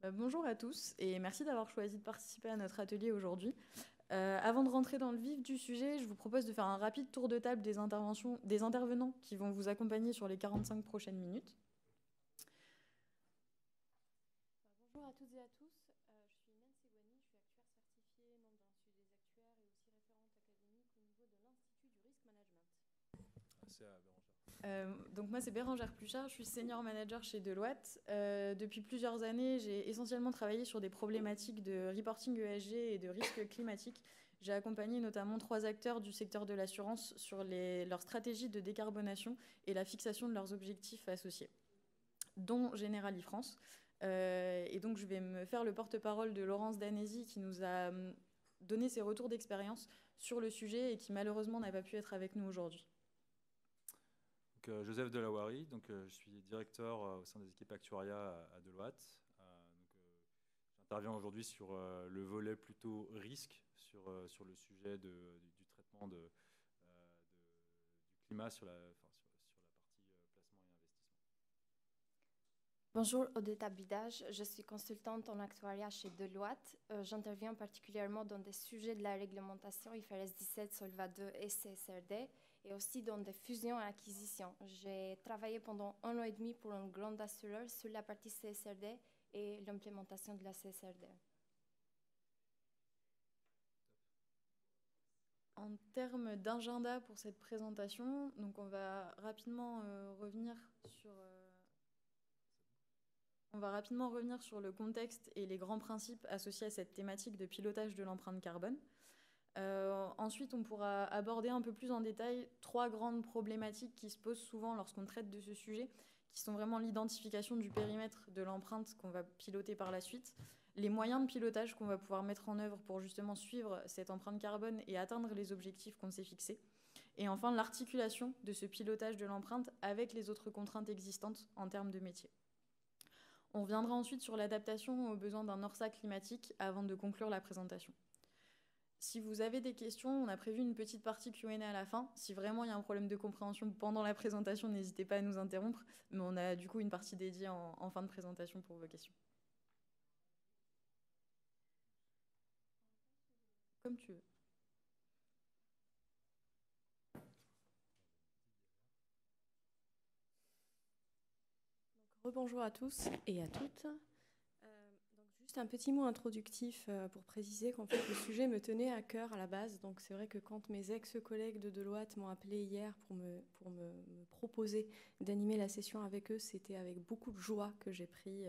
Bonjour à tous et merci d'avoir choisi de participer à notre atelier aujourd'hui. Avant de rentrer dans le vif du sujet, je vous propose de faire un rapide tour de table des interventions des intervenants qui vont vous accompagner sur les 45 prochaines minutes. Bonjour à toutes et à tous, je suis Nancy Wani, je suis actuaire certifiée, membre de l'Institut des actuaires et aussi référente académique au niveau de l'Institut du risque management. C'est à Bérangère. Donc moi c'est Bérangère Pluchard, je suis senior manager chez Deloitte. Depuis plusieurs années, j'ai essentiellement travaillé sur des problématiques de reporting ESG et de risque climatique. J'ai accompagné notamment 3 acteurs du secteur de l'assurance sur leur stratégie de décarbonation et la fixation de leurs objectifs associés, dont Generali France. Et donc je vais me faire le porte-parole de Laurence Danesi qui nous a donné ses retours d'expérience sur le sujet et qui malheureusement n'a pas pu être avec nous aujourd'hui. Joseph Delawari, je suis directeur au sein des équipes actuariat à Deloitte. J'interviens aujourd'hui sur le volet plutôt risque, sur le sujet du traitement du climat sur la partie placement et investissement. Bonjour, Odetta Bidage, je suis consultante en actuariat chez Deloitte. J'interviens particulièrement dans des sujets de la réglementation IFRS 17, Solva 2 et CSRD et aussi dans des fusions et acquisitions. J'ai travaillé pendant 1 an et demi pour un grand assureur sur la partie CSRD et l'implémentation de la CSRD. En termes d'agenda pour cette présentation, donc on va rapidement revenir sur le contexte et les grands principes associés à cette thématique de pilotage de l'empreinte carbone. Ensuite, on pourra aborder un peu plus en détail 3 grandes problématiques qui se posent souvent lorsqu'on traite de ce sujet, qui sont vraiment l'identification du périmètre de l'empreinte qu'on va piloter par la suite, les moyens de pilotage qu'on va pouvoir mettre en œuvre pour justement suivre cette empreinte carbone et atteindre les objectifs qu'on s'est fixés, et enfin l'articulation de ce pilotage de l'empreinte avec les autres contraintes existantes en termes de métier. On reviendra ensuite sur l'adaptation aux besoins d'un ORSA climatique avant de conclure la présentation. Si vous avez des questions, on a prévu une petite partie Q&A à la fin. Si vraiment il y a un problème de compréhension pendant la présentation, n'hésitez pas à nous interrompre. Mais on a du coup une partie dédiée en fin de présentation pour vos questions. Comme tu veux. Rebonjour à tous et à toutes. Donc juste un petit mot introductif pour préciser qu'en fait le sujet me tenait à cœur à la base. Donc c'est vrai que quand mes ex-collègues de Deloitte m'ont appelé hier pour me proposer d'animer la session avec eux, c'était avec beaucoup de joie que j'ai pris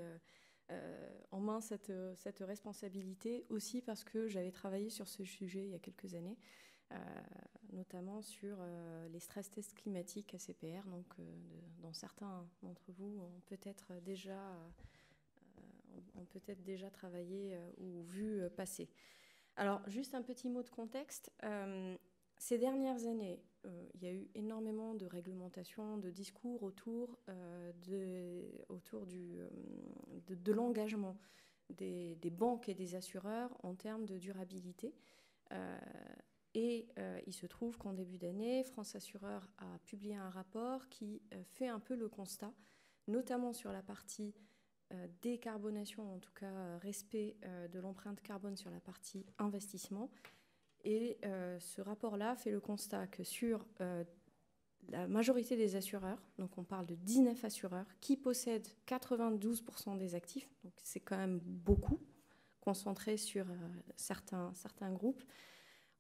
en main cette responsabilité, aussi parce que j'avais travaillé sur ce sujet il y a quelques années. Notamment sur les stress tests climatiques ACPR, donc dont certains d'entre vous ont peut-être déjà travaillé ou vu passer. Alors, juste un petit mot de contexte. Ces dernières années, il y a eu énormément de réglementations, de discours autour de l'engagement des banques et des assureurs en termes de durabilité. Il se trouve qu'en début d'année, France Assureur a publié un rapport qui fait un peu le constat, notamment sur la partie décarbonation, en tout cas respect de l'empreinte carbone sur la partie investissement. Et ce rapport-là fait le constat que sur la majorité des assureurs, donc on parle de 19 assureurs, qui possèdent 92% des actifs, donc c'est quand même beaucoup, concentré sur certains groupes,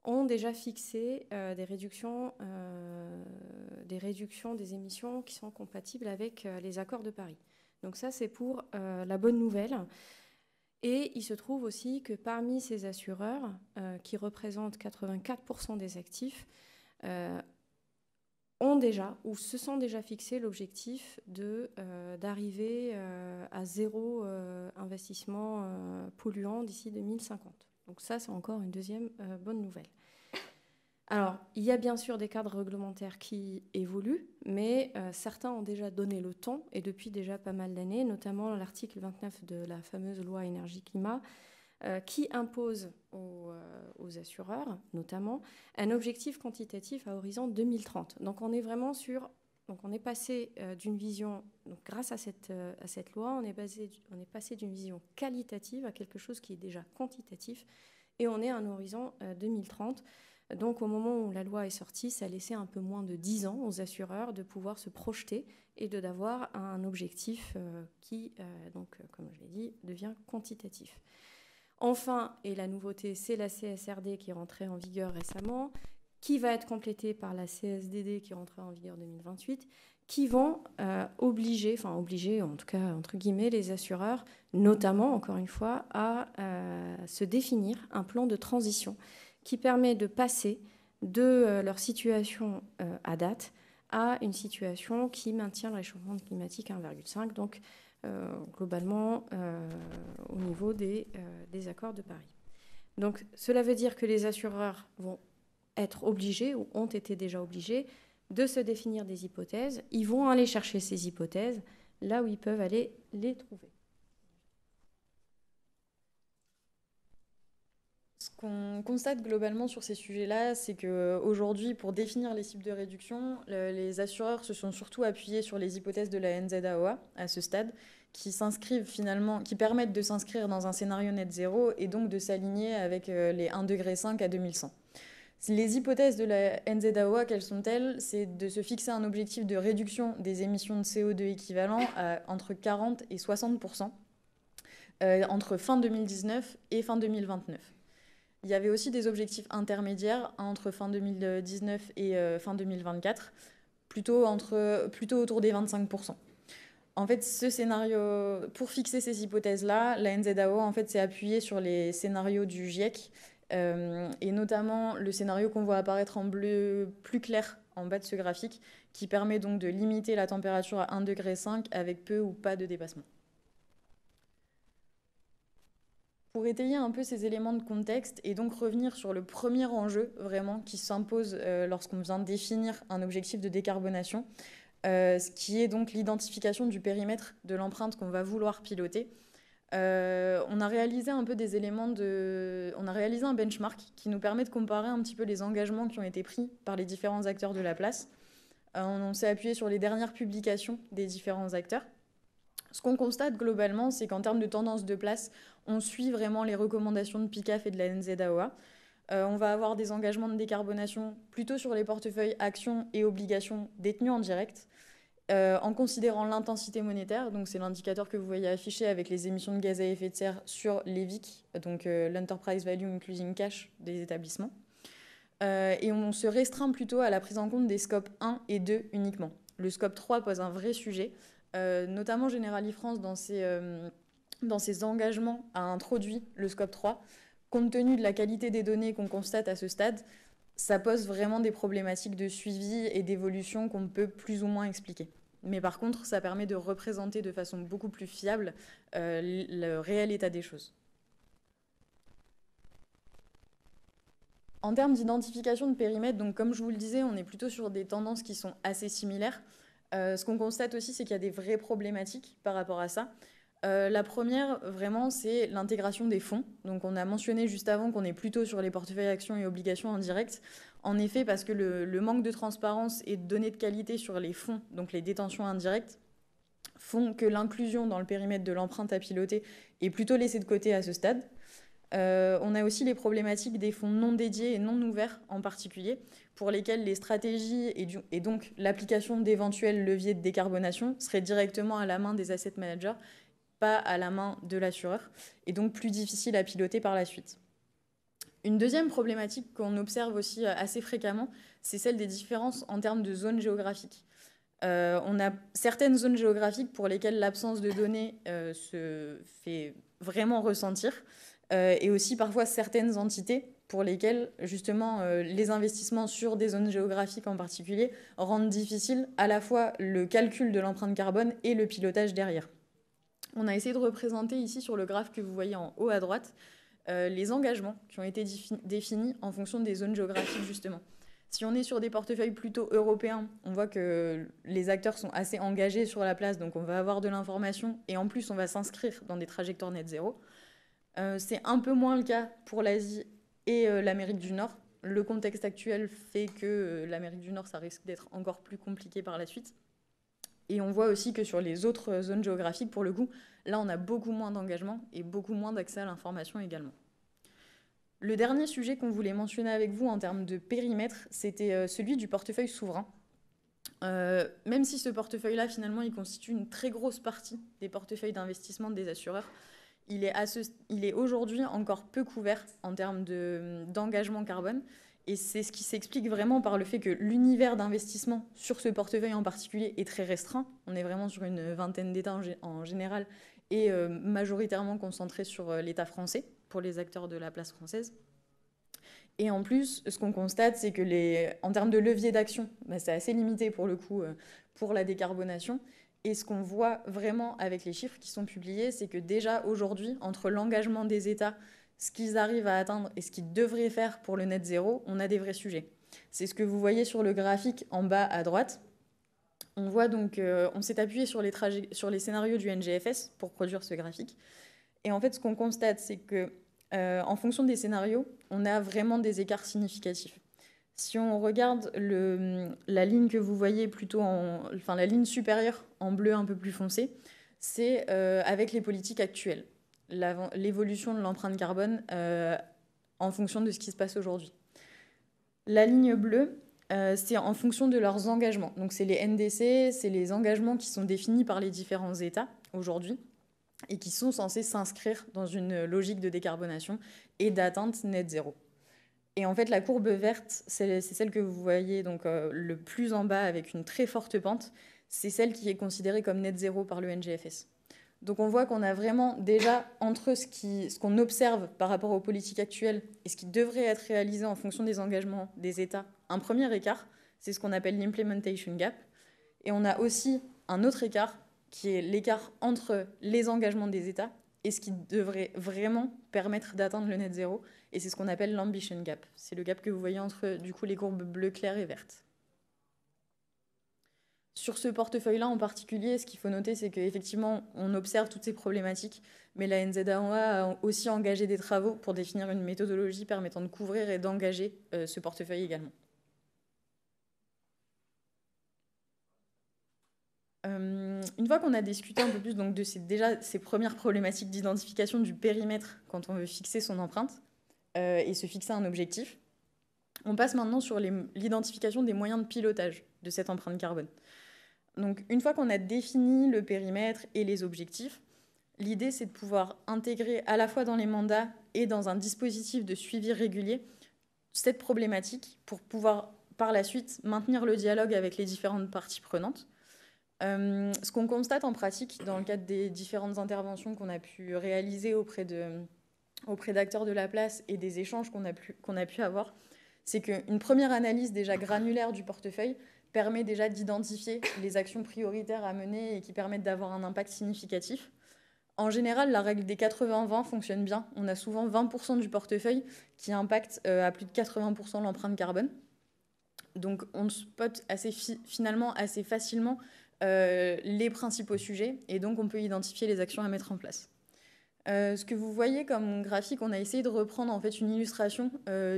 ont déjà fixé des réductions des émissions qui sont compatibles avec les accords de Paris. Donc ça, c'est pour la bonne nouvelle. Et il se trouve aussi que parmi ces assureurs, qui représentent 84% des actifs, ont déjà ou se sont déjà fixé l'objectif d'arriver à zéro investissement polluant d'ici 2050. Donc ça, c'est encore une deuxième bonne nouvelle. Alors, il y a bien sûr des cadres réglementaires qui évoluent, mais certains ont déjà donné le ton, et depuis déjà pas mal d'années, notamment l'article 29 de la fameuse loi énergie-climat, qui impose aux assureurs, notamment, un objectif quantitatif à horizon 2030. Donc on est vraiment sur Donc on est passé d'une vision, donc grâce à cette loi, on est passé d'une vision qualitative à quelque chose qui est déjà quantitatif, et on est à un horizon 2030. Donc au moment où la loi est sortie, ça laissait un peu moins de 10 ans aux assureurs de pouvoir se projeter et d'avoir un objectif qui, donc, comme je l'ai dit, devient quantitatif. Enfin, et la nouveauté, c'est la CSRD qui est rentrée en vigueur récemment, qui va être complétée par la CSDD qui est rentrée en vigueur en 2028, qui vont obliger, en tout cas, entre guillemets, les assureurs, notamment, encore une fois, à se définir un plan de transition qui permet de passer de leur situation à date à une situation qui maintient le réchauffement climatique à 1,5, donc globalement au niveau des accords de Paris. Donc cela veut dire que les assureurs vont être obligés, ou ont été déjà obligés, de se définir des hypothèses. Ils vont aller chercher ces hypothèses là où ils peuvent aller les trouver. Ce qu'on constate globalement sur ces sujets-là, c'est qu'aujourd'hui, pour définir les cibles de réduction, les assureurs se sont surtout appuyés sur les hypothèses de la NZAOA à ce stade, qui permettent de s'inscrire dans un scénario net zéro et donc de s'aligner avec les 1,5 degré à 2100. Les hypothèses de la NZAOA, quelles sont-elles? C'est de se fixer un objectif de réduction des émissions de CO2 équivalent à entre 40 et 60% entre fin 2019 et fin 2029. Il y avait aussi des objectifs intermédiaires entre fin 2019 et fin 2024, plutôt autour des 25%. En fait, ce scénario, pour fixer ces hypothèses-là, la NZAO en fait, s'est appuyée sur les scénarios du GIEC, et notamment le scénario qu'on voit apparaître en bleu plus clair en bas de ce graphique, qui permet donc de limiter la température à 1,5 degré avec peu ou pas de dépassement. Pour étayer un peu ces éléments de contexte et donc revenir sur le premier enjeu vraiment qui s'impose lorsqu'on vient définir un objectif de décarbonation, ce qui est donc l'identification du périmètre de l'empreinte qu'on va vouloir piloter. On a réalisé un peu on a réalisé un benchmark qui nous permet de comparer un petit peu les engagements qui ont été pris par les différents acteurs de la place. On s'est appuyé sur les dernières publications des différents acteurs. Ce qu'on constate globalement, c'est qu'en termes de tendance de place, on suit vraiment les recommandations de PICAF et de la NZAOA. On va avoir des engagements de décarbonation plutôt sur les portefeuilles actions et obligations détenus en direct, en considérant l'intensité monétaire, donc c'est l'indicateur que vous voyez affiché avec les émissions de gaz à effet de serre sur les VIC, donc l'Enterprise Value Including Cash des établissements. Et on se restreint plutôt à la prise en compte des scopes 1 et 2 uniquement. Le scope 3 pose un vrai sujet, notamment Generali France dans ses engagements a introduit le scope 3. Compte tenu de la qualité des données qu'on constate à ce stade, ça pose vraiment des problématiques de suivi et d'évolution qu'on peut plus ou moins expliquer. Mais par contre, ça permet de représenter de façon beaucoup plus fiable le réel état des choses. En termes d'identification de périmètre, donc comme je vous le disais, on est plutôt sur des tendances qui sont assez similaires. Ce qu'on constate aussi, c'est qu'il y a des vraies problématiques par rapport à ça. La première, vraiment, c'est l'intégration des fonds. Donc, on a mentionné juste avant qu'on est plutôt sur les portefeuilles actions et obligations indirectes. En effet, parce que le manque de transparence et de données de qualité sur les fonds, donc les détentions indirectes, font que l'inclusion dans le périmètre de l'empreinte à piloter est plutôt laissée de côté à ce stade. On a aussi les problématiques des fonds non dédiés et non ouverts en particulier, pour lesquels les stratégies et donc l'application d'éventuels leviers de décarbonation seraient directement à la main des asset managers, pas à la main de l'assureur, et donc plus difficile à piloter par la suite. Une deuxième problématique qu'on observe aussi assez fréquemment, c'est celle des différences en termes de zones géographiques. On a certaines zones géographiques pour lesquelles l'absence de données se fait vraiment ressentir, et aussi parfois certaines entités pour lesquelles justement les investissements sur des zones géographiques en particulier rendent difficile à la fois le calcul de l'empreinte carbone et le pilotage derrière. On a essayé de représenter ici sur le graphe que vous voyez en haut à droite les engagements qui ont été définis en fonction des zones géographiques justement. Si on est sur des portefeuilles plutôt européens, on voit que les acteurs sont assez engagés sur la place, donc on va avoir de l'information et en plus on va s'inscrire dans des trajectoires net zéro. C'est un peu moins le cas pour l'Asie et l'Amérique du Nord, le contexte actuel fait que l'Amérique du Nord, ça risque d'être encore plus compliqué par la suite. Et on voit aussi que sur les autres zones géographiques, pour le coup, là, on a beaucoup moins d'engagement et beaucoup moins d'accès à l'information également. Le dernier sujet qu'on voulait mentionner avec vous en termes de périmètre, c'était celui du portefeuille souverain. Même si ce portefeuille-là, finalement, il constitue une très grosse partie des portefeuilles d'investissement des assureurs, il est aujourd'hui encore peu couvert en termes d'engagement carbone. Et c'est ce qui s'explique vraiment par le fait que l'univers d'investissement sur ce portefeuille en particulier est très restreint. On est vraiment sur une vingtaine d'États en général et majoritairement concentré sur l'État français pour les acteurs de la place française. Et en plus, ce qu'on constate, c'est que en termes de levier d'action, c'est assez limité pour le coup pour la décarbonation. Et ce qu'on voit vraiment avec les chiffres qui sont publiés, c'est que déjà aujourd'hui, entre l'engagement des États, ce qu'ils arrivent à atteindre et ce qu'ils devraient faire pour le net zéro, on a des vrais sujets. C'est ce que vous voyez sur le graphique en bas à droite. On voit donc, on s'est appuyé sur les scénarios du NGFS pour produire ce graphique. Et en fait, ce qu'on constate, c'est que en fonction des scénarios, on a vraiment des écarts significatifs. Si on regarde la ligne que vous voyez plutôt la ligne supérieure en bleu un peu plus foncé, c'est avec les politiques actuelles, l'évolution de l'empreinte carbone en fonction de ce qui se passe aujourd'hui. La ligne bleue, c'est en fonction de leurs engagements. Donc c'est les NDC, c'est les engagements qui sont définis par les différents États aujourd'hui et qui sont censés s'inscrire dans une logique de décarbonation et d'atteinte net zéro. Et en fait, la courbe verte, c'est celle que vous voyez donc, le plus en bas avec une très forte pente. C'est celle qui est considérée comme net zéro par le NGFS. Donc on voit qu'on a vraiment déjà entre ce qu'on observe par rapport aux politiques actuelles et ce qui devrait être réalisé en fonction des engagements des États, un premier écart, c'est ce qu'on appelle l'implementation gap. Et on a aussi un autre écart qui est l'écart entre les engagements des États et ce qui devrait vraiment permettre d'atteindre le net zéro. Et c'est ce qu'on appelle l'ambition gap. C'est le gap que vous voyez entre du coup les courbes bleues claires et vertes. Sur ce portefeuille-là en particulier, ce qu'il faut noter, c'est qu'effectivement, on observe toutes ces problématiques, mais la NZAOA a aussi engagé des travaux pour définir une méthodologie permettant de couvrir et d'engager ce portefeuille également. Une fois qu'on a discuté un peu plus donc, de ces premières problématiques d'identification du périmètre quand on veut fixer son empreinte et se fixer un objectif, on passe maintenant sur l'identification des moyens de pilotage de cette empreinte carbone. Donc, une fois qu'on a défini le périmètre et les objectifs, l'idée, c'est de pouvoir intégrer à la fois dans les mandats et dans un dispositif de suivi régulier cette problématique pour pouvoir, par la suite, maintenir le dialogue avec les différentes parties prenantes. Ce qu'on constate en pratique dans le cadre des différentes interventions qu'on a pu réaliser auprès d'acteurs de la place et des échanges qu'on a pu avoir, c'est qu'une première analyse déjà granulaire du portefeuille permet déjà d'identifier les actions prioritaires à mener et qui permettent d'avoir un impact significatif. En général, la règle des 80-20 fonctionne bien. On a souvent 20% du portefeuille qui impacte à plus de 80% l'empreinte carbone. Donc on spot finalement assez facilement les principaux sujets et donc on peut identifier les actions à mettre en place. Ce que vous voyez comme graphique, on a essayé de reprendre en fait une illustration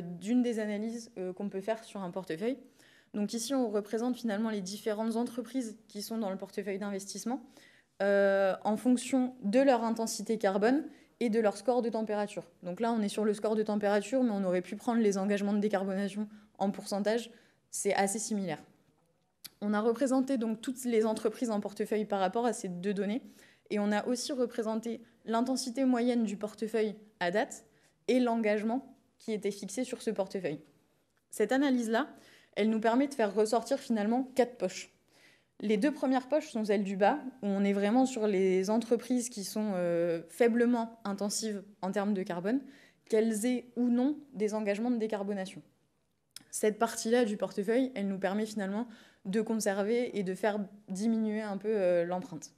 d'une des analyses qu'on peut faire sur un portefeuille. Donc ici, on représente finalement les différentes entreprises qui sont dans le portefeuille d'investissement en fonction de leur intensité carbone et de leur score de température. Donc là, on est sur le score de température, mais on aurait pu prendre les engagements de décarbonation en pourcentage. C'est assez similaire. On a représenté donc toutes les entreprises en portefeuille par rapport à ces deux données. Et on a aussi représenté l'intensité moyenne du portefeuille à date et l'engagement qui était fixé sur ce portefeuille. Cette analyse-là, elle nous permet de faire ressortir finalement 4 poches. Les 2 premières poches sont celles du bas, où on est vraiment sur les entreprises qui sont faiblement intensives en termes de carbone, qu'elles aient ou non des engagements de décarbonation. Cette partie-là du portefeuille, elle nous permet finalement de conserver et de faire diminuer un peu l'empreinte.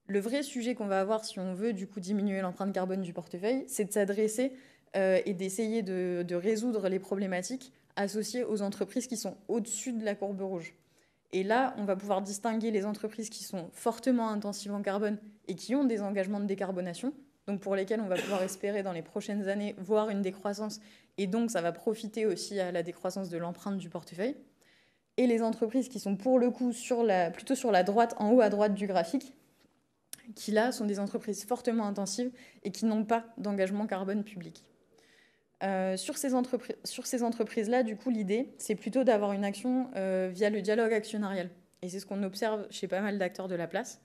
Le vrai sujet qu'on va avoir si on veut du coup diminuer l'empreinte carbone du portefeuille, c'est de s'adresser et d'essayer de résoudre les problématiques associées aux entreprises qui sont au-dessus de la courbe rouge. Et là, on va pouvoir distinguer les entreprises qui sont fortement intensives en carbone et qui ont des engagements de décarbonation, donc pour lesquelles on va pouvoir espérer dans les prochaines années voir une décroissance, et donc ça va profiter aussi à la décroissance de l'empreinte du portefeuille. Et les entreprises qui sont pour le coup plutôt sur la droite, en haut à droite du graphique, qui là sont des entreprises fortement intensives et qui n'ont pas d'engagement carbone public. Sur ces entreprises-là, du coup, l'idée, c'est plutôt d'avoir une action via le dialogue actionnarial. Et c'est ce qu'on observe chez pas mal d'acteurs de la place.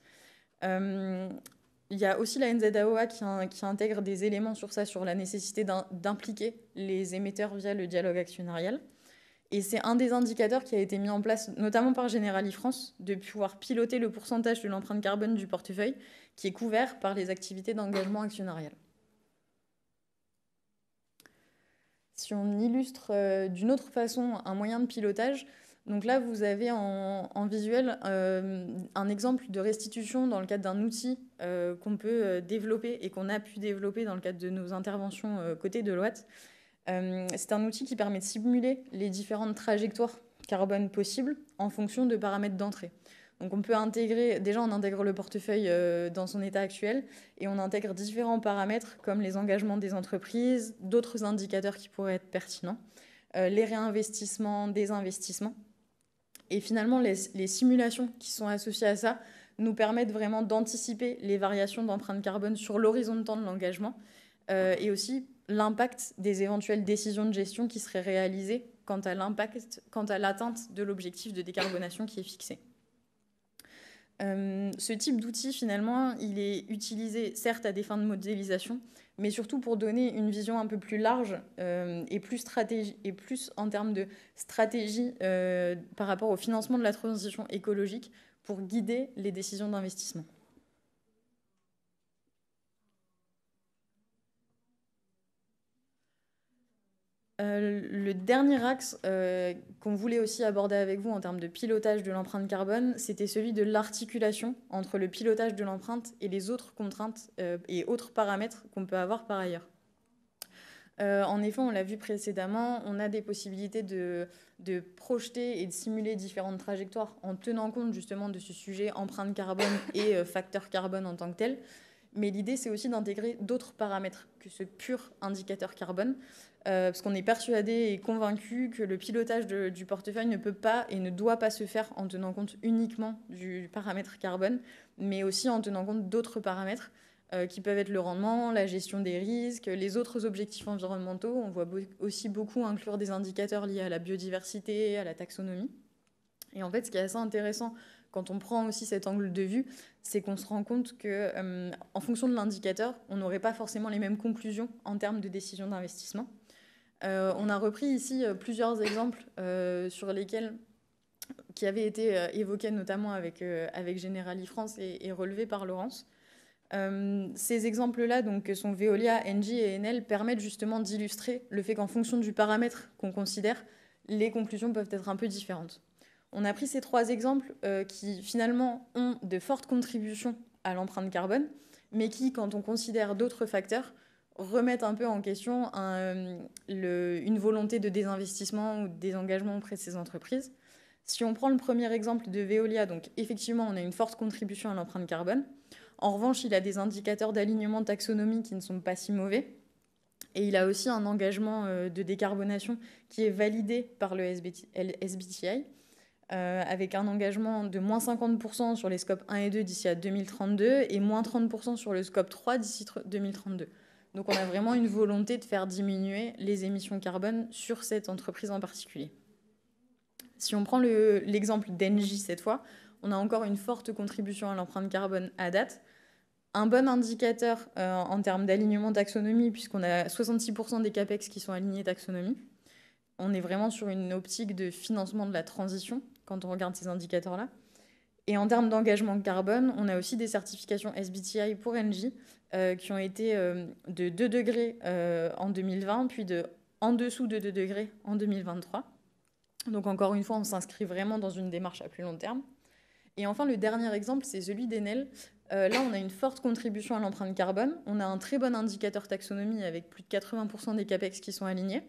Il y a aussi la NZAOA qui intègre des éléments sur ça, sur la nécessité d'impliquer les émetteurs via le dialogue actionnarial. Et c'est un des indicateurs qui a été mis en place, notamment par Generali France, de pouvoir piloter le pourcentage de l'empreinte carbone du portefeuille qui est couvert par les activités d'engagement actionnarial. Si on illustre d'une autre façon un moyen de pilotage, donc là vous avez en visuel un exemple de restitution dans le cadre d'un outil qu'on peut développer et qu'on a pu développer dans le cadre de nos interventions côté Deloitte. C'est un outil qui permet de simuler les différentes trajectoires carbone possibles en fonction de paramètres d'entrée. Donc on peut intégrer, déjà on intègre le portefeuille dans son état actuel et on intègre différents paramètres comme les engagements des entreprises, d'autres indicateurs qui pourraient être pertinents, les réinvestissements, désinvestissements. Et finalement les simulations qui sont associées à ça nous permettent vraiment d'anticiper les variations d'empreinte carbone sur l'horizon de temps de l'engagement et aussi l'impact des éventuelles décisions de gestion qui seraient réalisées quant à l'atteinte de l'objectif de décarbonation qui est fixé. Ce type d'outil, finalement, il est utilisé certes à des fins de modélisation, mais surtout pour donner une vision un peu plus large et plus en termes de stratégie par rapport au financement de la transition écologique pour guider les décisions d'investissement. Le dernier axe qu'on voulait aussi aborder avec vous en termes de pilotage de l'empreinte carbone, c'était celui de l'articulation entre le pilotage de l'empreinte et les autres contraintes et autres paramètres qu'on peut avoir par ailleurs. En effet, on l'a vu précédemment, on a des possibilités de projeter et de simuler différentes trajectoires en tenant compte justement de ce sujet empreinte carbone et facteur carbone en tant que tel. Mais l'idée, c'est aussi d'intégrer d'autres paramètres que ce pur indicateur carbone, parce qu'on est persuadé et convaincu que le pilotage du portefeuille ne peut pas et ne doit pas se faire en tenant compte uniquement du paramètre carbone, mais aussi en tenant compte d'autres paramètres qui peuvent être le rendement, la gestion des risques, les autres objectifs environnementaux. On voit aussi beaucoup inclure des indicateurs liés à la biodiversité, à la taxonomie. Et en fait, ce qui est assez intéressant quand on prend aussi cet angle de vue, c'est qu'on se rend compte qu'en fonction de l'indicateur, on n'aurait pas forcément les mêmes conclusions en termes de décision d'investissement. On a repris ici plusieurs exemples sur lesquels qui avaient été évoqués notamment avec Generali France et relevés par Laurence. Ces exemples-là, donc, que sont Veolia, Engie et Enel, permettent justement d'illustrer le fait qu'en fonction du paramètre qu'on considère, les conclusions peuvent être un peu différentes. On a pris ces trois exemples qui finalement ont de fortes contributions à l'empreinte carbone, mais qui, quand on considère d'autres facteurs, remettent un peu en question une volonté de désinvestissement ou de désengagement auprès de ces entreprises. Si on prend le premier exemple de Veolia, donc effectivement on a une forte contribution à l'empreinte carbone. En revanche, il a des indicateurs d'alignement de taxonomie qui ne sont pas si mauvais. Et il a aussi un engagement de décarbonation qui est validé par le SBTi, avec un engagement de moins 50% sur les scopes 1 et 2 d'ici à 2032 et moins 30% sur le scope 3 d'ici 2032. Donc on a vraiment une volonté de faire diminuer les émissions carbone sur cette entreprise en particulier. Si on prend l'exemple d'Engie cette fois, on a encore une forte contribution à l'empreinte carbone à date. Un bon indicateur en termes d'alignement taxonomie, puisqu'on a 66% des CAPEX qui sont alignés taxonomie. On est vraiment sur une optique de financement de la transition quand on regarde ces indicateurs-là. Et en termes d'engagement carbone, on a aussi des certifications SBTi pour Engie qui ont été de 2 degrés en 2020, puis en dessous de 2 degrés en 2023. Donc encore une fois, on s'inscrit vraiment dans une démarche à plus long terme. Et enfin, le dernier exemple, c'est celui d'Enel. Là, on a une forte contribution à l'empreinte carbone. On a un très bon indicateur taxonomie avec plus de 80% des CAPEX qui sont alignés.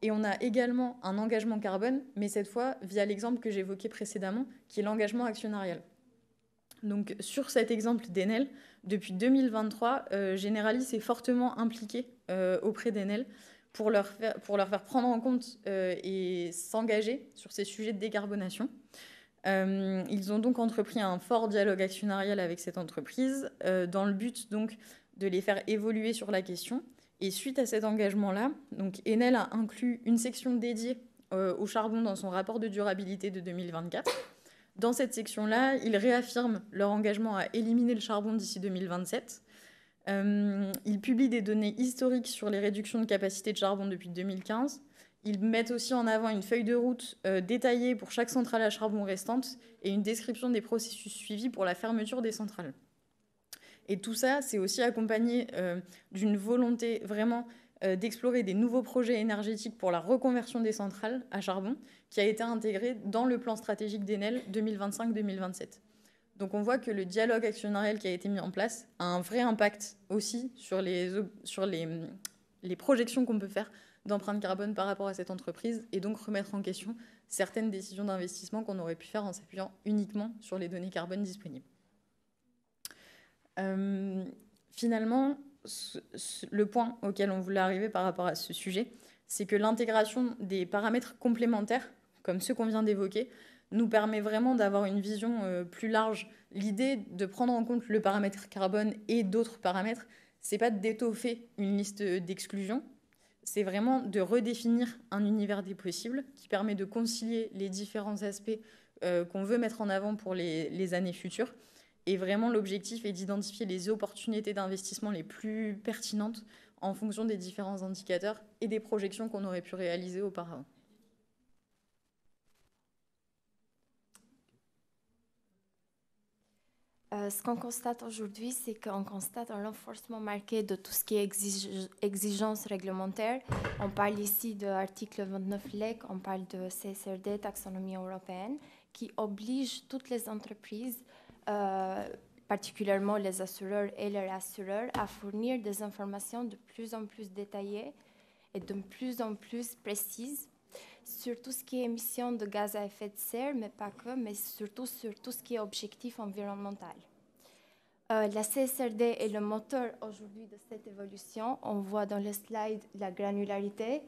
Et on a également un engagement carbone, mais cette fois via l'exemple que j'évoquais précédemment, qui est l'engagement actionnarial. Donc sur cet exemple d'Enel, depuis 2023, Generali s'est fortement impliqué auprès d'Enel pour leur faire prendre en compte et s'engager sur ces sujets de décarbonation. Ils ont donc entrepris un fort dialogue actionnarial avec cette entreprise dans le but donc de les faire évoluer sur la question. Et suite à cet engagement-là, donc Enel a inclus une section dédiée au charbon dans son rapport de durabilité de 2024. Dans cette section-là, ils réaffirment leur engagement à éliminer le charbon d'ici 2027. Ils publient des données historiques sur les réductions de capacité de charbon depuis 2015. Ils mettent aussi en avant une feuille de route détaillée pour chaque centrale à charbon restante et une description des processus suivis pour la fermeture des centrales. Et tout ça, c'est aussi accompagné d'une volonté vraiment d'explorer des nouveaux projets énergétiques pour la reconversion des centrales à charbon, qui a été intégré dans le plan stratégique d'Enel 2025-2027. Donc on voit que le dialogue actionnarial qui a été mis en place a un vrai impact aussi sur les projections qu'on peut faire d'empreinte carbone par rapport à cette entreprise, et donc remettre en question certaines décisions d'investissement qu'on aurait pu faire en s'appuyant uniquement sur les données carbone disponibles. Finalement, le point auquel on voulait arriver par rapport à ce sujet, c'est que l'intégration des paramètres complémentaires, comme ceux qu'on vient d'évoquer, nous permet vraiment d'avoir une vision plus large. L'idée de prendre en compte le paramètre carbone et d'autres paramètres, c'est pas d'étoffer une liste d'exclusions, c'est vraiment de redéfinir un univers des possibles qui permet de concilier les différents aspects qu'on veut mettre en avant pour les années futures. Et vraiment, l'objectif est d'identifier les opportunités d'investissement les plus pertinentes en fonction des différents indicateurs et des projections qu'on aurait pu réaliser auparavant. Ce qu'on constate aujourd'hui, c'est qu'on constate un renforcement marqué de tout ce qui est exigence réglementaire. On parle ici de l'article 29 LEC, on parle de CSRD, taxonomie européenne, qui oblige toutes les entreprises, particulièrement les assureurs et les rassureurs, à fournir des informations de plus en plus détaillées et de plus en plus précises sur tout ce qui est émissions de gaz à effet de serre, mais pas que, mais surtout sur tout ce qui est objectif environnemental. La CSRD est le moteur aujourd'hui de cette évolution. On voit dans le slide la granularité.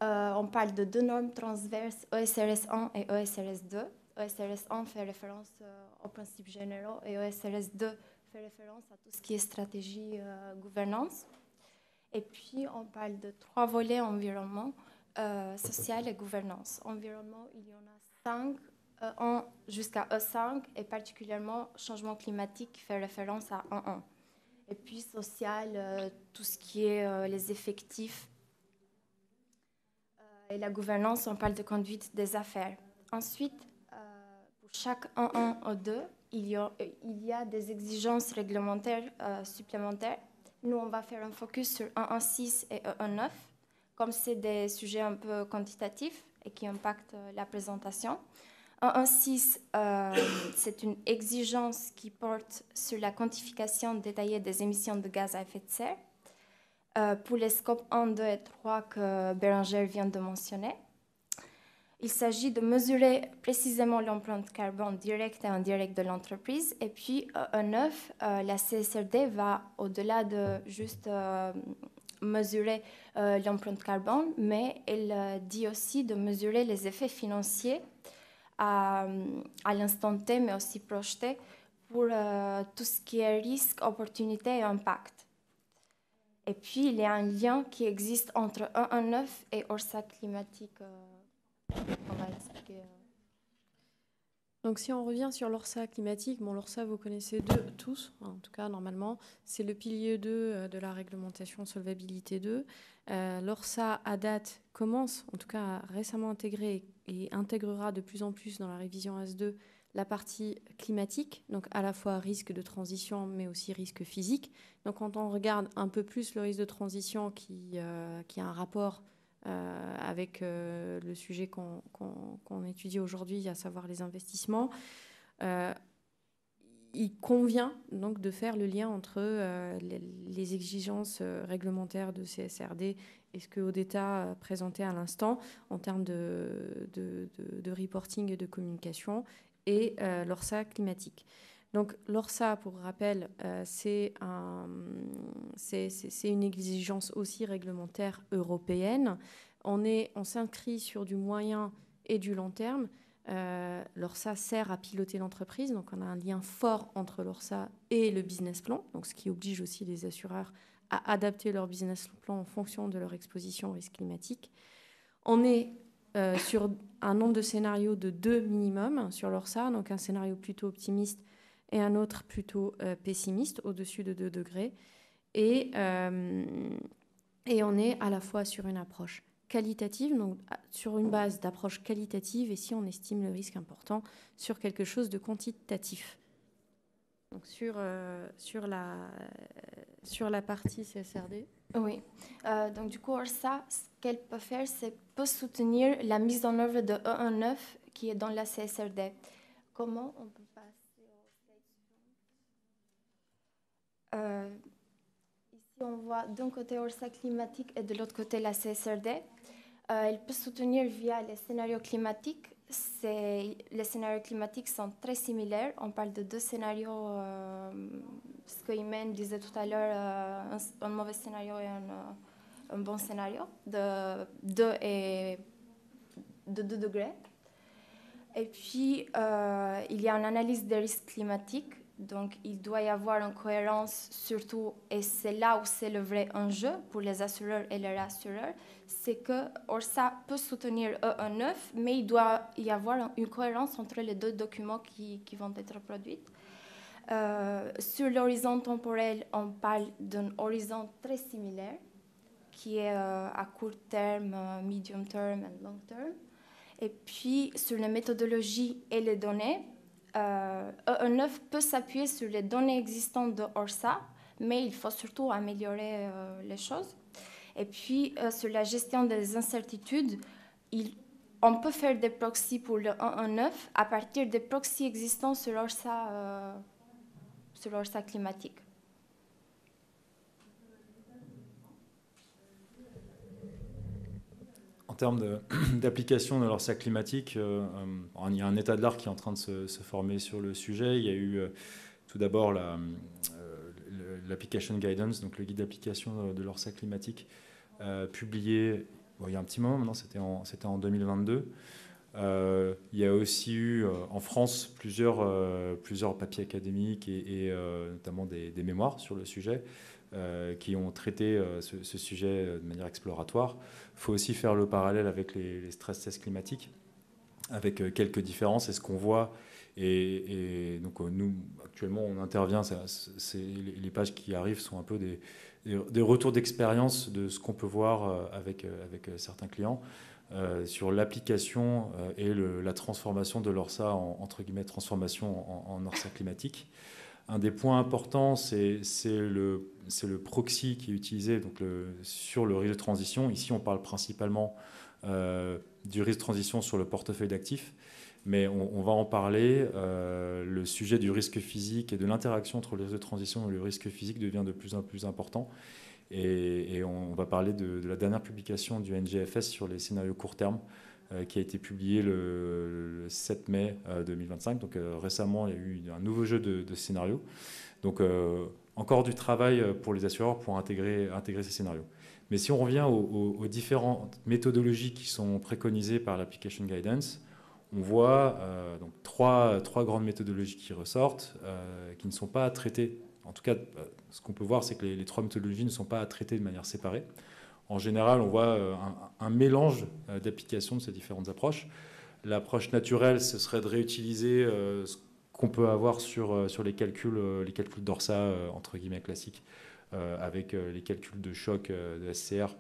On parle de deux normes transverses, ESRS 1 et ESRS 2. ESRS 1 fait référence aux principes généraux et ESRS 2 fait référence à tout ce qui est stratégie, gouvernance. Et puis, on parle de trois volets environnement, social et gouvernance. Environnement, il y en a 5, jusqu'à E5, et particulièrement changement climatique fait référence à 1.1. Et puis social, tout ce qui est les effectifs. Et la gouvernance, on parle de conduite des affaires. Ensuite, pour chaque 1.1 E2, il y a des exigences réglementaires supplémentaires. Nous, on va faire un focus sur 1.1.6 et 1.1.9, comme c'est des sujets un peu quantitatifs et qui impactent la présentation. 1.1.6, c'est une exigence qui porte sur la quantification détaillée des émissions de gaz à effet de serre pour les scopes 1, 2 et 3 que Bérengère vient de mentionner. Il s'agit de mesurer précisément l'empreinte carbone directe et indirecte de l'entreprise. Et puis, 9, la CSRD va au-delà de juste mesurer l'empreinte carbone, mais elle dit aussi de mesurer les effets financiers à l'instant T, mais aussi projetés pour tout ce qui est risque, opportunité et impact. Et puis, il y a un lien qui existe entre 1.1.9 et ORSA climatique. On va expliquer. Donc si on revient sur l'ORSA climatique, bon, l'ORSA vous connaissez tous, en tout cas normalement, c'est le pilier 2 de la réglementation solvabilité 2. L'ORSA à date commence, en tout cas récemment intégré et intégrera de plus en plus dans la révision S2 la partie climatique, donc à la fois risque de transition mais aussi risque physique. Donc quand on regarde un peu plus le risque de transition qui a un rapport avec le sujet qu'on étudie aujourd'hui, à savoir les investissements, il convient donc de faire le lien entre les exigences réglementaires de CSRD et ce que ODETA présentait à l'instant en termes de reporting et de communication et l'ORSA climatique. Donc l'ORSA, pour rappel, c'est une exigence aussi réglementaire européenne. On s'inscrit sur du moyen et du long terme. L'ORSA sert à piloter l'entreprise, donc on a un lien fort entre l'ORSA et le business plan, donc ce qui oblige aussi les assureurs à adapter leur business plan en fonction de leur exposition au risque climatique. On est sur un nombre de scénarios de 2 minimum sur l'ORSA, donc un scénario plutôt optimiste et un autre plutôt pessimiste, au-dessus de 2 degrés. Et on est à la fois sur une approche qualitative, donc sur une base d'approche qualitative, et si on estime le risque important, sur quelque chose de quantitatif. Donc sur la partie CSRD. Oui. Donc du coup, ORSA, ce qu'elle peut faire, c'est peut soutenir la mise en œuvre de E19 qui est dans la CSRD. Comment on peut passer au slide suivant? Ici, on voit d'un côté ORSA climatique et de l'autre côté la CSRD. Elle peut soutenir via les scénarios climatiques. Les scénarios climatiques sont très similaires. On parle de 2 scénarios, ce que Imen disait tout à l'heure, un mauvais scénario et un bon scénario, de 2 degrés. Et puis, il y a une analyse des risques climatiques. Donc, il doit y avoir une cohérence surtout, et c'est là où c'est le vrai enjeu pour les assureurs et les rassureurs, c'est que ORSA peut soutenir E19, mais il doit y avoir une cohérence entre les 2 documents qui vont être produits. Sur l'horizon temporel, on parle d'un horizon très similaire, qui est à court terme, medium term et long term. Et puis, sur les méthodologies et les données, E19 peut s'appuyer sur les données existantes de ORSA, mais il faut surtout améliorer les choses. Et puis, sur la gestion des incertitudes, on peut faire des proxys pour le 1.9 à partir des proxys existants sur l'ORSA climatique. En termes d'application de l'ORSA climatique, il y a un état de l'art qui est en train de se former sur le sujet. Il y a eu tout d'abord l'application guidance, donc le guide d'application de l'ORSA climatique, publié il y a un petit moment maintenant, c'était en 2022. Il y a aussi eu en France plusieurs papiers académiques et notamment des mémoires sur le sujet qui ont traité ce sujet de manière exploratoire. Il faut aussi faire le parallèle avec les stress tests climatiques, avec quelques différences. Et ce qu'on voit, et donc nous, actuellement, on intervient, les pages qui arrivent sont un peu des retours d'expérience de ce qu'on peut voir avec certains clients. Sur l'application et la transformation de l'ORSA entre guillemets transformation en ORSA climatique. Un des points importants, c'est le proxy qui est utilisé donc sur le risque de transition. Ici, on parle principalement du risque de transition sur le portefeuille d'actifs, mais on va en parler. Le sujet du risque physique et de l'interaction entre le risque de transition et le risque physique devient de plus en plus important. Et on va parler de la dernière publication du NGFS sur les scénarios court terme qui a été publié le 7 mai 2025. Donc récemment, il y a eu un nouveau jeu de scénarios. Donc encore du travail pour les assureurs pour intégrer ces scénarios. Mais si on revient aux différentes méthodologies qui sont préconisées par l'application guidance, on voit donc trois grandes méthodologies qui ressortent, qui ne sont pas traitées. En tout cas, ce qu'on peut voir, c'est que les 3 méthodologies ne sont pas traitées de manière séparée. En général, on voit un mélange d'applications de ces différentes approches. L'approche naturelle, ce serait de réutiliser ce qu'on peut avoir sur les calculs d'ORSA, entre guillemets, classiques, avec les calculs de choc de SCR,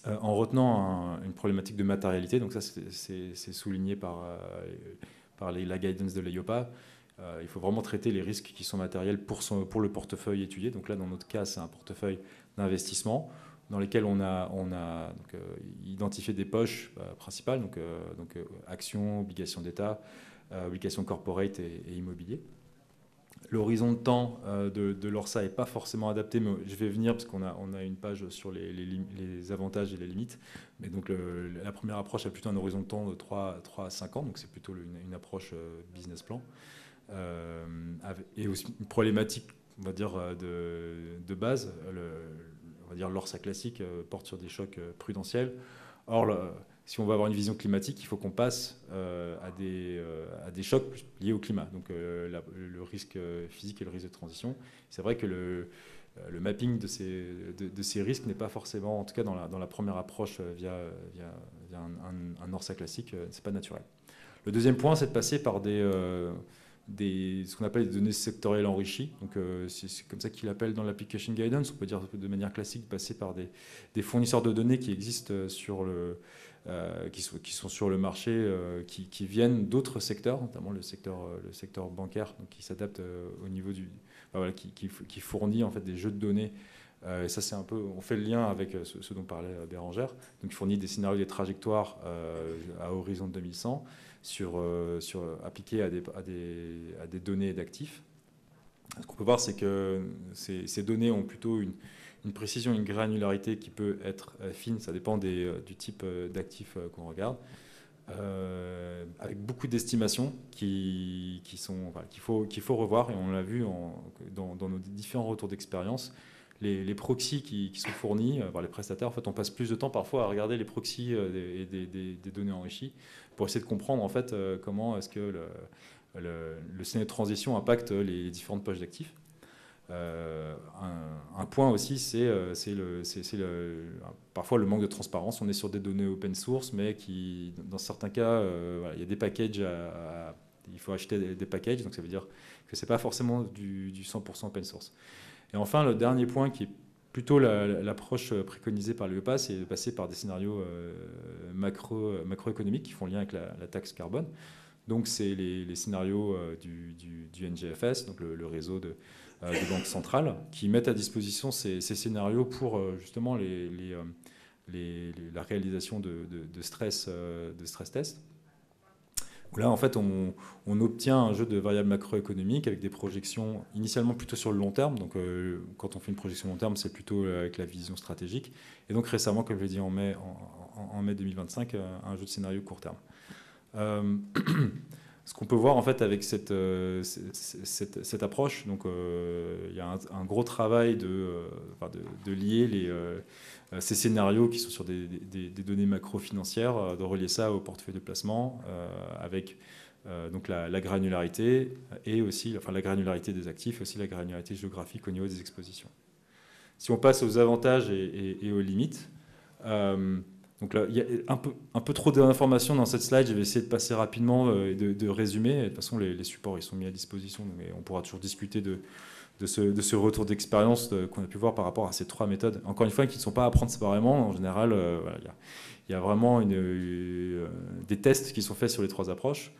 en retenant une problématique de matérialité. Donc ça, c'est souligné par la guidance de l'EIOPA. Il faut vraiment traiter les risques qui sont matériels pour le portefeuille étudié. Donc là, dans notre cas, c'est un portefeuille d'investissement dans lesquels on a donc, identifié des poches principales, donc actions, obligations d'État, obligations corporate et immobilier. L'horizon de temps de l'ORSA n'est pas forcément adapté, mais je vais venir parce qu'on a une page sur les avantages et les limites. Mais donc la première approche a plutôt un horizon de temps de 3 à 5 ans, donc c'est plutôt une approche business plan. et aussi une problématique, on va dire, de base. On va dire l'ORSA classique porte sur des chocs prudentiels. Or, si on veut avoir une vision climatique, il faut qu'on passe à des chocs liés au climat, donc le risque physique et le risque de transition. C'est vrai que le mapping de ces risques n'est pas forcément, en tout cas dans la première approche via un ORSA classique, c'est pas naturel. Le deuxième point, c'est de passer par ce qu'on appelle des données sectorielles enrichies. Donc, c'est comme ça qu'il appelle dans l'application guidance. On peut dire de manière classique passer par des fournisseurs de données qui existent qui sont sur le marché, qui viennent d'autres secteurs, notamment le secteur bancaire, donc qui s'adapte au niveau voilà, qui fournit en fait des jeux de données. Et ça, c'est un peu, on fait le lien avec ce dont parlait Bérangère. Donc, il fournit des scénarios, des trajectoires à horizon 2100 appliqués à des données d'actifs. Ce qu'on peut voir, c'est que ces données ont plutôt une précision, une granularité qui peut être fine, ça dépend du type d'actifs qu'on regarde, avec beaucoup d'estimations qu'il faut revoir, et on l'a vu dans nos différents retours d'expérience. Les proxys qui sont fournis par les prestataires, en fait, on passe plus de temps parfois à regarder les proxys des données enrichies pour essayer de comprendre en fait comment est-ce que le scénario de transition impacte les différentes poches d'actifs. Un point aussi, c'est parfois le manque de transparence. On est sur des données open source, mais qui, dans certains cas, voilà, il y a des packages, il faut acheter des packages, donc ça veut dire que c'est pas forcément du 100% open source. Et enfin, le dernier point qui est plutôt l'approche préconisée par l'UEPA, c'est de passer par des scénarios macroéconomiques qui font lien avec la taxe carbone. Donc, c'est les scénarios du NGFS, donc le réseau de banques centrales, qui mettent à disposition ces scénarios pour justement la réalisation de stress tests. Là, en fait, on obtient un jeu de variables macroéconomiques avec des projections initialement plutôt sur le long terme. Donc, quand on fait une projection long terme, c'est plutôt avec la vision stratégique. Et donc, récemment, comme je l'ai dit en mai 2025, un jeu de scénario court terme. Ce qu'on peut voir en fait avec cette approche, donc il y a un gros travail de lier ces scénarios qui sont sur des données macro-financières, de relier ça au portefeuille de placement avec donc la granularité et aussi la granularité des actifs, et aussi la granularité géographique au niveau des expositions. Si on passe aux avantages et aux limites, donc là, il y a un peu trop d'informations dans cette slide. Je vais essayer de passer rapidement et de résumer. De toute façon, les supports ils sont mis à disposition, mais on pourra toujours discuter de ce retour d'expérience qu'on a pu voir par rapport à ces trois méthodes. Encore une fois, qui ne sont pas à prendre séparément. En général, voilà, il y a vraiment des tests qui sont faits sur les trois approches.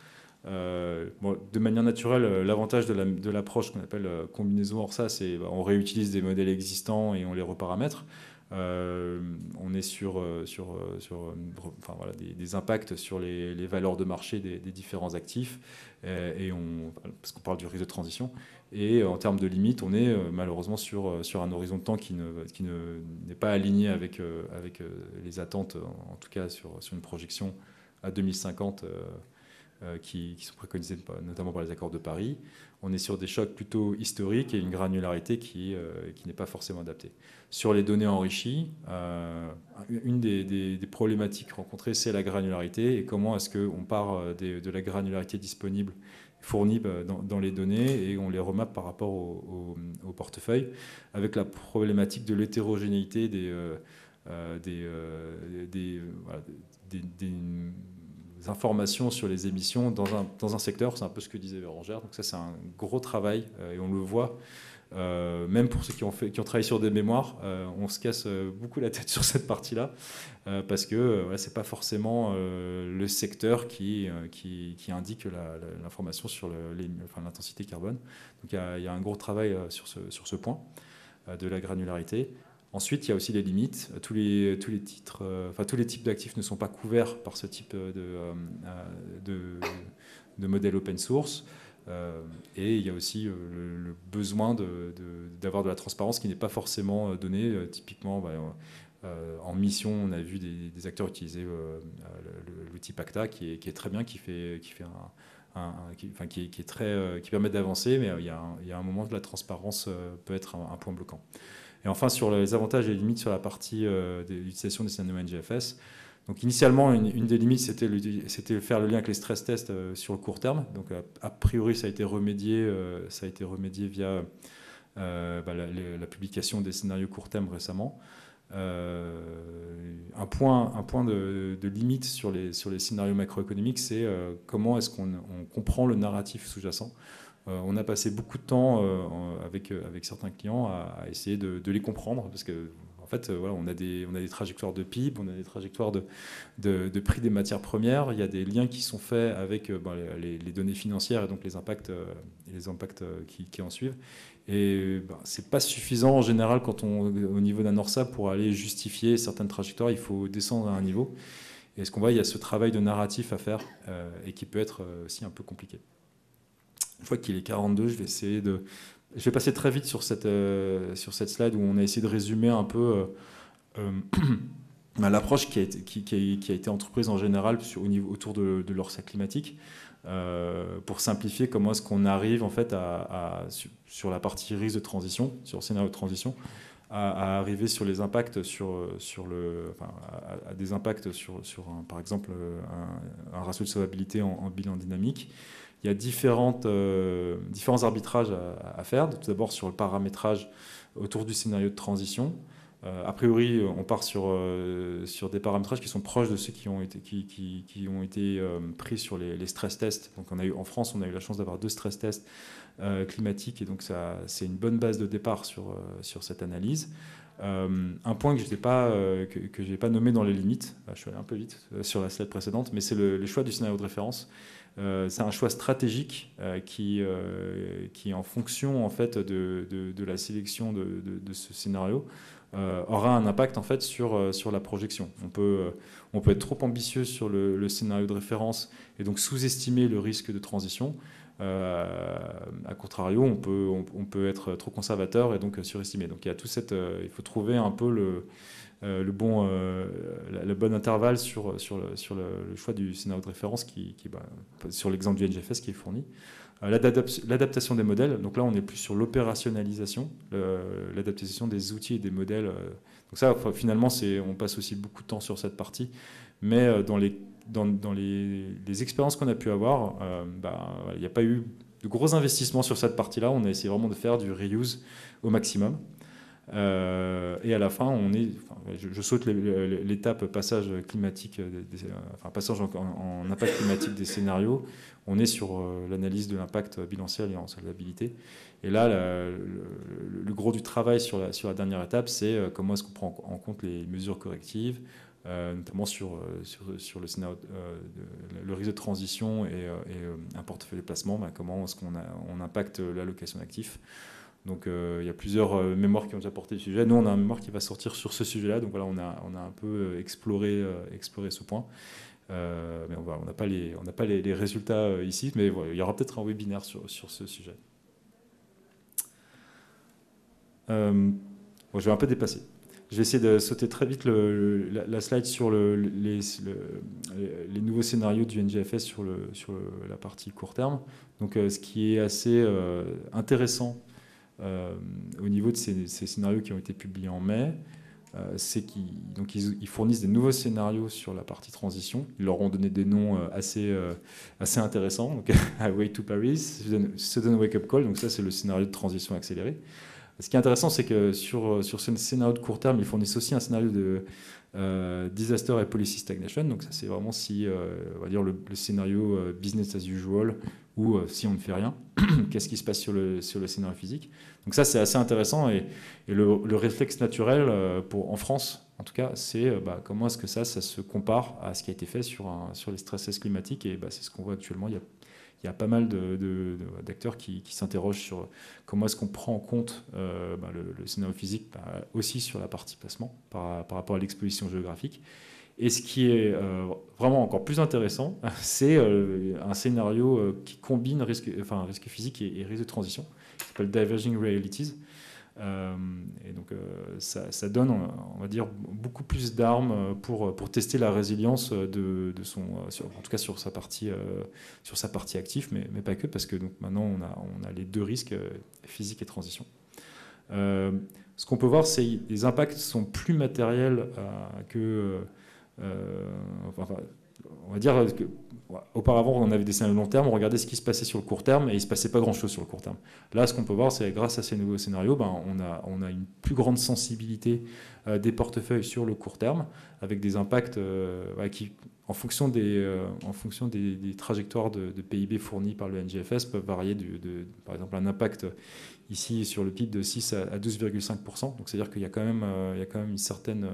De manière naturelle, l'avantage de l'approche qu'on appelle combinaison ORSA, c'est on réutilise des modèles existants et on les reparamètre. On est sur voilà, des impacts sur les valeurs de marché des différents actifs, parce qu'on parle du risque de transition. Et en termes de limites, on est malheureusement sur un horizon de temps qui n'est pas aligné avec les attentes, en tout cas sur une projection à 2050 qui sont préconisées notamment par les accords de Paris. On est sur des chocs plutôt historiques et une granularité qui n'est pas forcément adaptée. Sur les données enrichies, une des problématiques rencontrées, c'est la granularité et comment est-ce qu'on part de la granularité disponible, fournie dans les données, et on les remappe par rapport au portefeuille, avec la problématique de l'hétérogénéité des informations sur les émissions dans un secteur. C'est un peu ce que disait Bérangère. Donc ça, c'est un gros travail et on le voit. Même pour ceux qui ont travaillé sur des mémoires, on se casse beaucoup la tête sur cette partie-là parce que c'est pas forcément le secteur qui indique l'information sur l'intensité carbone. Donc il y a un gros travail sur ce point de la granularité. Ensuite, il y a aussi les limites. Tous les types d'actifs ne sont pas couverts par ce type de modèle open source. Et il y a aussi le besoin d'avoir de la transparence qui n'est pas forcément donnée. Typiquement, en mission, on a vu des acteurs utiliser l'outil PACTA qui est très bien, qui fait qui permet d'avancer, mais il y a un moment où la transparence peut être un point bloquant. Et enfin, sur les avantages et les limites sur la partie de l'utilisation des scénarios NGFS. Donc initialement, une des limites, c'était faire le lien avec les stress tests sur le court terme. Donc a priori, ça a été remédié via la publication des scénarios court terme récemment. Un point de limite sur les scénarios macroéconomiques, c'est comment est-ce qu'on comprend le narratif sous-jacent. On a passé beaucoup de temps avec certains clients à essayer de les comprendre, parce que en fait, voilà, on a des trajectoires de PIB, on a des trajectoires de prix des matières premières, il y a des liens qui sont faits avec les données financières et donc les impacts qui en suivent. Et c'est pas suffisant en général au niveau d'un ORSA pour aller justifier certaines trajectoires, il faut descendre à un niveau. Et ce qu'on voit, il y a ce travail de narratif à faire et qui peut être aussi un peu compliqué. Une fois qu'il est 42, je vais passer très vite sur cette slide où on a essayé de résumer un peu l'approche qui a été entreprise en général autour de l'ORSA climatique. Pour simplifier, comment est-ce qu'on arrive en fait sur la partie risque de transition, sur le scénario de transition, à arriver sur les impacts à des impacts sur par exemple un ratio de solvabilité en bilan dynamique. Il y a différents arbitrages à faire. Tout d'abord sur le paramétrage autour du scénario de transition. A priori, on part sur des paramétrages qui sont proches de ceux qui ont été pris sur les stress tests. Donc en France, on a eu la chance d'avoir 2 stress tests climatiques, et donc c'est une bonne base de départ sur cette analyse. Un point que je n'ai pas nommé dans les limites, je suis allé un peu vite sur la slide précédente, mais c'est le choix du scénario de référence. C'est un choix stratégique qui en fonction en fait de la sélection de ce scénario, aura un impact en fait sur la projection. On peut être trop ambitieux sur le scénario de référence et donc sous-estimer le risque de transition. A contrario, on peut être trop conservateur et donc surestimer. Donc il y a il faut trouver un peu le bon intervalle sur le choix du scénario de référence sur l'exemple du NGFS qui est fourni. L'adaptation des modèles, donc là on est plus sur l'opérationnalisation, l'adaptation des outils et des modèles. Donc ça, finalement, on passe aussi beaucoup de temps sur cette partie, mais dans les expériences qu'on a pu avoir, il n'y a pas eu de gros investissements sur cette partie-là. On a essayé vraiment de faire du reuse au maximum. Et à la fin, je saute l'étape passage climatique, passage en impact climatique des scénarios. On est sur l'analyse de l'impact bilanciel et en solvabilité. Et là, le gros du travail sur la dernière étape, c'est comment est-ce qu'on prend en compte les mesures correctives, notamment sur le scénario, le risque de transition et un portefeuille de placement, comment est-ce qu'on impacte l'allocation d'actifs. Donc il y a plusieurs mémoires qui ont déjà porté le sujet. Nous, on a un mémoire qui va sortir sur ce sujet-là. Donc voilà, on a un peu exploré ce point. Mais on n'a pas les résultats ici, mais voilà, il y aura peut-être un webinaire sur ce sujet. Je vais un peu dépasser. Je vais essayer de sauter très vite la slide sur les nouveaux scénarios du NGFS sur la partie court terme. Donc ce qui est assez intéressant au niveau de ces scénarios qui ont été publiés en mai, c'est qu'ils fournissent des nouveaux scénarios sur la partie transition. Ils leur ont donné des noms assez intéressants. Donc, Way to Paris, Sudden Wake Up Call, donc ça c'est le scénario de transition accélérée. Ce qui est intéressant, c'est que sur ce scénario de court terme, ils fournissent aussi un scénario de disaster et policy stagnation. Donc ça c'est vraiment on va dire le scénario business as usual, ou si on ne fait rien, qu'est-ce qui se passe sur le scénario physique. Donc ça, c'est assez intéressant. Et le réflexe naturel, en France, en tout cas, c'est comment est-ce que ça se compare à ce qui a été fait sur les stress tests climatiques. Et c'est ce qu'on voit actuellement. Il y a pas mal d'acteurs qui s'interrogent sur comment est-ce qu'on prend en compte le scénario physique aussi sur la partie placement par rapport à l'exposition géographique. Et ce qui est vraiment encore plus intéressant, c'est un scénario qui combine risque physique et risque de transition, qui s'appelle Diverging Realities. Et donc ça donne, on va dire, beaucoup plus d'armes pour tester la résilience de son, en tout cas sur sa partie active, mais pas que, parce que donc, maintenant on a les deux risques, physique et transition. Ce qu'on peut voir, c'est que les impacts sont plus matériels que... on va dire que auparavant, on avait des scénarios long terme, on regardait ce qui se passait sur le court terme et il ne se passait pas grand-chose sur le court terme. Là, ce qu'on peut voir, c'est que grâce à ces nouveaux scénarios, on a une plus grande sensibilité des portefeuilles sur le court terme, avec des impacts qui, en fonction des trajectoires de PIB fournies par le NGFS, peuvent varier par exemple, un impact ici sur le PIB de 6 à 12,5%. Donc, c'est-à-dire qu'il y a quand même une certaine...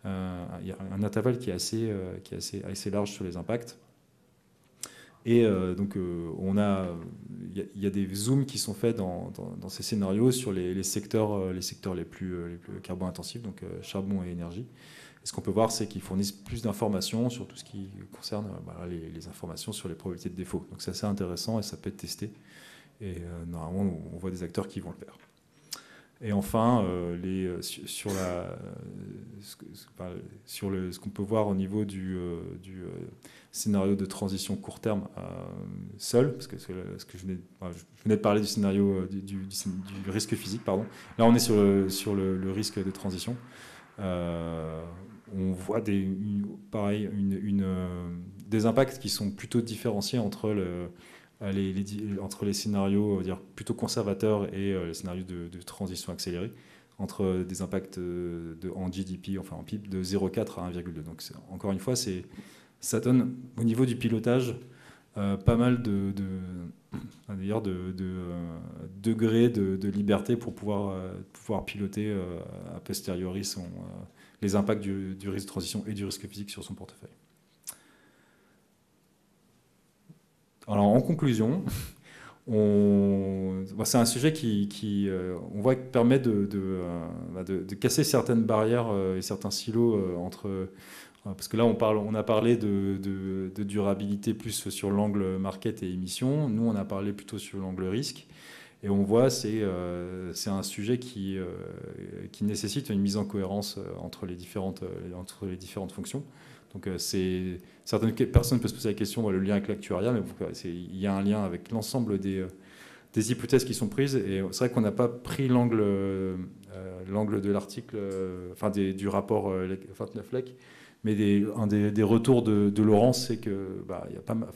il y a un intervalle qui est assez large sur les impacts. Et donc, il y a des zooms qui sont faits dans ces scénarios sur les secteurs les plus carbone-intensifs, donc charbon et énergie. Et ce qu'on peut voir, c'est qu'ils fournissent plus d'informations sur tout ce qui concerne les informations sur les probabilités de défaut. Donc, c'est assez intéressant et ça peut être testé. Et normalement, on voit des acteurs qui vont le faire. Et enfin, ce qu'on peut voir au niveau du scénario de transition court terme seul, parce que je venais de parler du scénario du risque physique, pardon. Là, on est sur le risque de transition. On voit des impacts qui sont plutôt différenciés entre les scénarios dire, plutôt conservateurs et les scénarios de transition accélérée, entre des impacts en GDP, enfin en PIB, de 0,4 à 1,2. Donc encore une fois, ça donne au niveau du pilotage pas mal de degrés de liberté pour pouvoir piloter a posteriori les impacts du risque de transition et du risque physique sur son portefeuille. Alors en conclusion, c'est un sujet qui on voit permet de casser certaines barrières et certains silos entre... Parce que là, on a parlé de durabilité plus sur l'angle market et émissions. Nous, on a parlé plutôt sur l'angle risque. Et on voit, c'est un sujet qui nécessite une mise en cohérence entre les différentes fonctions. Donc, certaines personnes peuvent se poser la question, le lien avec l'actuariat, mais il y a un lien avec l'ensemble des hypothèses qui sont prises. Et c'est vrai qu'on n'a pas pris l'angle de l'article, du rapport 29 LEC. Mais un des retours de Laurence, c'est que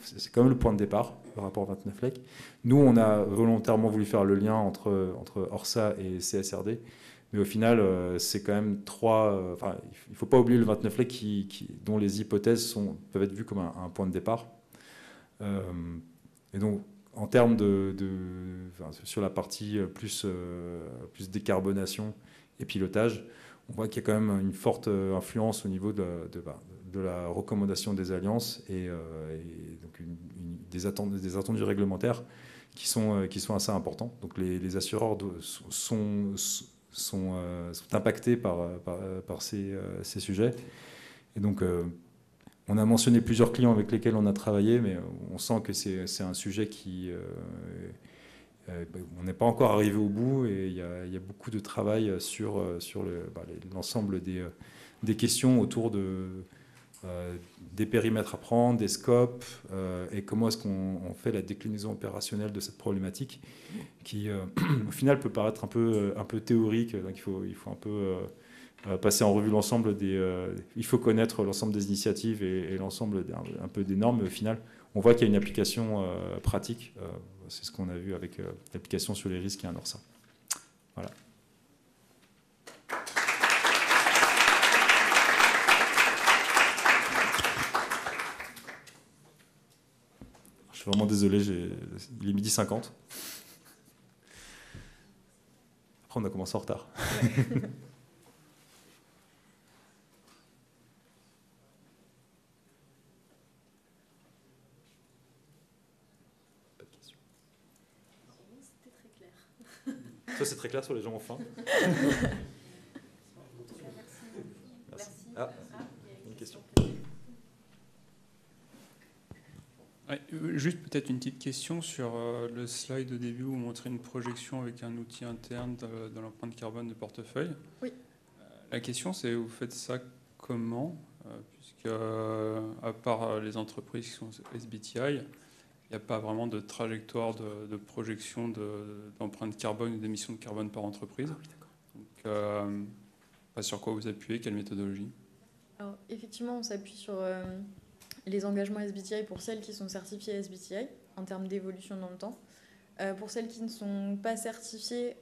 c'est quand même le point de départ, le rapport 29 LEC. Nous, on a volontairement voulu faire le lien entre Orsa et CSRD. Mais au final, c'est quand même il ne faut pas oublier le 29 LEC dont les hypothèses peuvent être vues comme un point de départ. Et donc, en termes sur la partie plus décarbonation et pilotage, on voit qu'il y a quand même une forte influence au niveau de la recommandation des alliances et donc des attendus réglementaires qui sont assez importants. Donc les assureurs sont impactés par ces sujets. Et donc, on a mentionné plusieurs clients avec lesquels on a travaillé, mais on sent que c'est un sujet on n'est pas encore arrivé au bout et il y a beaucoup de travail sur l'ensemble des questions autour des périmètres à prendre, des scopes, et comment est-ce qu'on fait la déclinaison opérationnelle de cette problématique qui, au final, peut paraître un peu théorique. Donc il faut un peu passer en revue l'ensemble il faut connaître l'ensemble des initiatives et l'ensemble un peu des normes, mais au final, on voit qu'il y a une application pratique. C'est ce qu'on a vu avec l'application sur les risques et un Orsa. Voilà. Je suis vraiment désolé, il est 12h50. Après, on a commencé en retard. Ouais. Ça, c'est très clair sur les gens enfin. Merci. Ah, une question. Ouais, juste peut-être une petite question sur le slide au début où vous montrez une projection avec un outil interne dans l'empreinte carbone de portefeuille. Oui. La question, c'est vous faites ça comment? Puisque, à part les entreprises qui sont SBTI, il n'y a pas vraiment de trajectoire de projection d'empreinte carbone ou d'émissions de carbone par entreprise. Donc, pas sur quoi vous appuyez, quelle méthodologie? Alors, effectivement, on s'appuie sur les engagements SBTI pour celles qui sont certifiées SBTI en termes d'évolution dans le temps. Pour celles qui ne sont pas certifiées,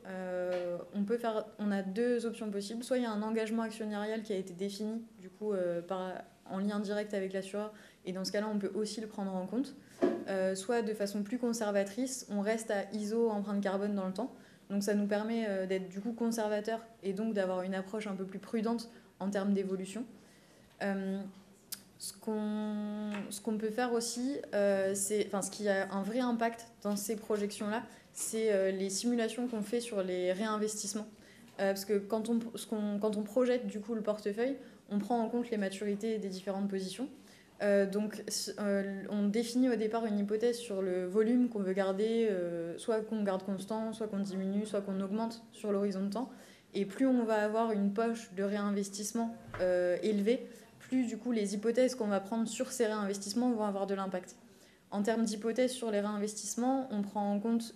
on a deux options possibles. Soit il y a un engagement actionnarial qui a été défini, du coup, en lien direct avec l'assureur, et dans ce cas-là, on peut aussi le prendre en compte. Soit de façon plus conservatrice, on reste à ISO empreinte carbone dans le temps. Donc ça nous permet d'être du coup conservateur et donc d'avoir une approche un peu plus prudente en termes d'évolution. Ce qu'on peut faire aussi, ce qui a un vrai impact dans ces projections-là, c'est les simulations qu'on fait sur les réinvestissements. Parce que quand on projette du coup le portefeuille, on prend en compte les maturités des différentes positions. Donc on définit au départ une hypothèse sur le volume qu'on veut garder, soit qu'on garde constant, soit qu'on diminue, soit qu'on augmente sur l'horizon de temps. Et plus on va avoir une poche de réinvestissement élevée, plus du coup les hypothèses qu'on va prendre sur ces réinvestissements vont avoir de l'impact. En termes d'hypothèses sur les réinvestissements, on prend en compte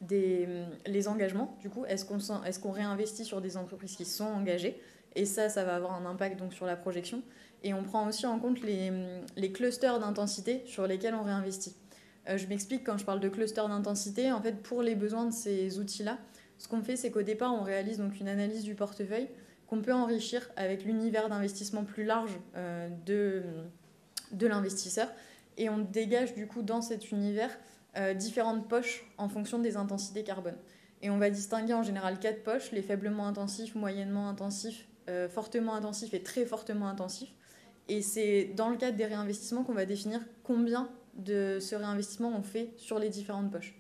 les engagements. Du coup, est-ce qu'on réinvestit sur des entreprises qui sont engagées? Et ça va avoir un impact donc sur la projection. Et on prend aussi en compte les clusters d'intensité sur lesquels on réinvestit. Je m'explique, quand je parle de clusters d'intensité, en fait, pour les besoins de ces outils-là, ce qu'on fait, c'est qu'au départ, on réalise donc une analyse du portefeuille qu'on peut enrichir avec l'univers d'investissement plus large de l'investisseur. Et on dégage du coup dans cet univers différentes poches en fonction des intensités carbone. Et on va distinguer en général 4 poches, les faiblement intensifs, moyennement intensifs, fortement intensifs et très fortement intensifs. Et c'est dans le cadre des réinvestissements qu'on va définir combien de ce réinvestissement on fait sur les différentes poches.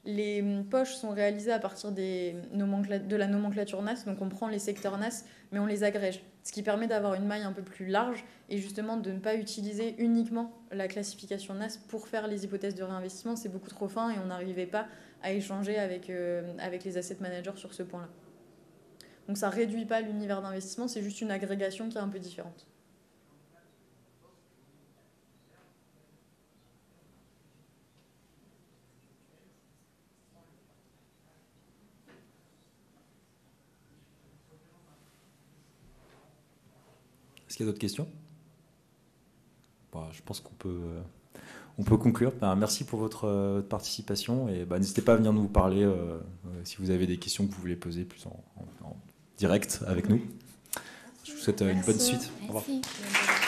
Les poches sont réalisées à partir de la nomenclature NAS, donc on prend les secteurs NAS, mais on les agrège, ce qui permet d'avoir une maille un peu plus large et justement de ne pas utiliser uniquement la classification NAS pour faire les hypothèses de réinvestissement. C'est beaucoup trop fin et on n'arrivait pas à échanger avec les asset managers sur ce point-là. Donc ça ne réduit pas l'univers d'investissement, c'est juste une agrégation qui est un peu différente. Est-ce qu'il y a d'autres questions? Je pense qu'on peut conclure. Merci pour votre participation et n'hésitez pas à venir nous parler si vous avez des questions que vous voulez poser plus en direct avec nous. Je vous souhaite une bonne suite. Au revoir. Merci.